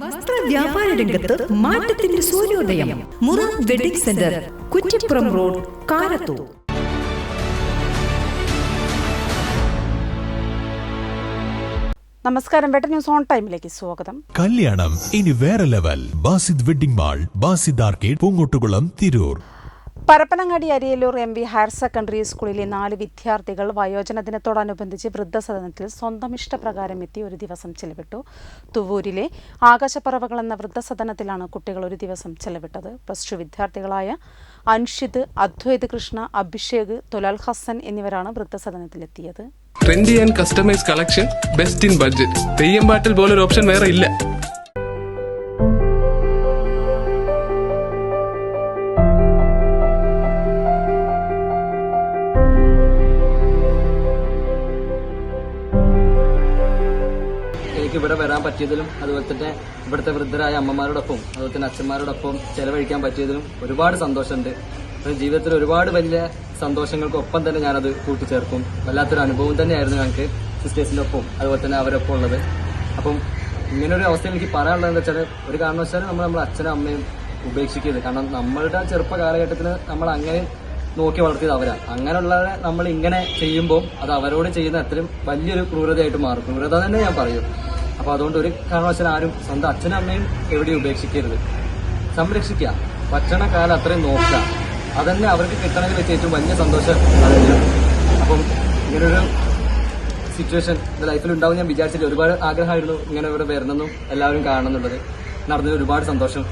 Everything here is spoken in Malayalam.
വസ്ത്ര വ്യാപാര രംഗത്ത് മാറ്റത്തിന്റെ സൂര്യോദയം. Murad wedding centre, Kuttippuram road, Karathur. നമസ്കാരം. വെട്ട ന്യൂസ് ഓൺ ടൈമിലേക്ക് സ്വാഗതം. കല്യാണം ഇനി വേറെ level. Basid wedding mall, Basid arcade, Poongottukulam, Tirur. Parappanangadi Ariyallur MV higher secondary സ്കൂളിലെ 4 വിദ്യാർത്ഥികൾ വയോജന ദിനത്തോടനുബന്ധിച്ച് വൃദ്ധസദനത്തിൽ സ്വന്തം ഇഷ്ടപ്രകാരം എത്തി ഒരു ദിവസം ചെലവിട്ടു. തുവൂരിലെ ആകാശപ്പറവകൾ എന്ന വൃദ്ധസദനത്തിലാണ് കുട്ടികൾ ഒരു ദിവസം ചെലവിട്ടത്. +2 വിദ്യാർത്ഥികളായ അൻഷിദ്, അദ്വൈത് കൃഷ്ണ, അഭിഷേക്, തുലാൽ ഹസൻ എന്നിവരാണ് വൃദ്ധസദനത്തിലെത്തിയത്. Trendy and customise collection, best in budget. Theyyam പാട്ടിൽ പോലൊരു ഓപ്ഷൻ വേറെ ഇല്ല. എനിക്ക് ഇവിടെ വരാൻ പറ്റിയതിലും അതുപോലെ തന്നെ ഇവിടുത്തെ വൃദ്ധരായ അമ്മമാരോടൊപ്പം അതുപോലെ തന്നെ അച്ഛന്മാരോടൊപ്പം ചെലവഴിക്കാൻ പറ്റിയതിലും ഒരുപാട് സന്തോഷമുണ്ട്. ജീവിതത്തിൽ ഒരുപാട് വലിയ സന്തോഷങ്ങൾക്കൊപ്പം തന്നെ ഞാനത് കൂട്ടിച്ചേർക്കും. വല്ലാത്തൊരു അനുഭവം തന്നെയായിരുന്നു ഞങ്ങൾക്ക് സിസ്റ്റേഴ്സിൻ്റെ ഒപ്പം അതുപോലെ തന്നെ അവരൊപ്പം ഉള്ളത്. അപ്പം ഇങ്ങനൊരു അവസ്ഥയിൽ എനിക്ക് പറയാനുള്ളതെന്ന് വെച്ചാൽ, ഒരു കാരണവശാലും നമ്മളെ അച്ഛനും അമ്മയും ഉപേക്ഷിക്കരുത്. കാരണം നമ്മളുടെ ചെറുപ്പ കാലഘട്ടത്തിൽ നമ്മൾ അങ്ങനെ നോക്കി വളർത്തിയത് അവരാണ്. അങ്ങനെയുള്ളവരെ നമ്മൾ ഇങ്ങനെ ചെയ്യുമ്പോൾ അത് അവരോട് ചെയ്യുന്ന അത്രയും വലിയൊരു ക്രൂരതയായിട്ട് മാറും. ക്രൂരത തന്നെ ഞാൻ പറയും. അപ്പോൾ അതുകൊണ്ട് ഒരു കാരണവശാലും ആരും സ്വന്തം അച്ഛനും അമ്മയും എവിടെയും ഉപേക്ഷിക്കരുത്. സംരക്ഷിക്കുക, ഭക്ഷണ കാലം അത്രയും നോക്കുക. അതന്നെ അവർക്ക് കിട്ടണമെങ്കിൽ വെച്ച് ഏറ്റവും വലിയ സന്തോഷം അതന്നെയാണ്. അപ്പം ഇങ്ങനൊരു സിറ്റുവേഷൻ എൻ്റെ ലൈഫിൽ ഉണ്ടാവും ഞാൻ വിചാരിച്ചില്ല. ഒരുപാട് ആഗ്രഹമായിരുന്നു ഇങ്ങനെ ഇവിടെ വരണമെന്നും എല്ലാവരും കാണണം എന്നുള്ളത്. നടന്നതിൽ ഒരുപാട് സന്തോഷം.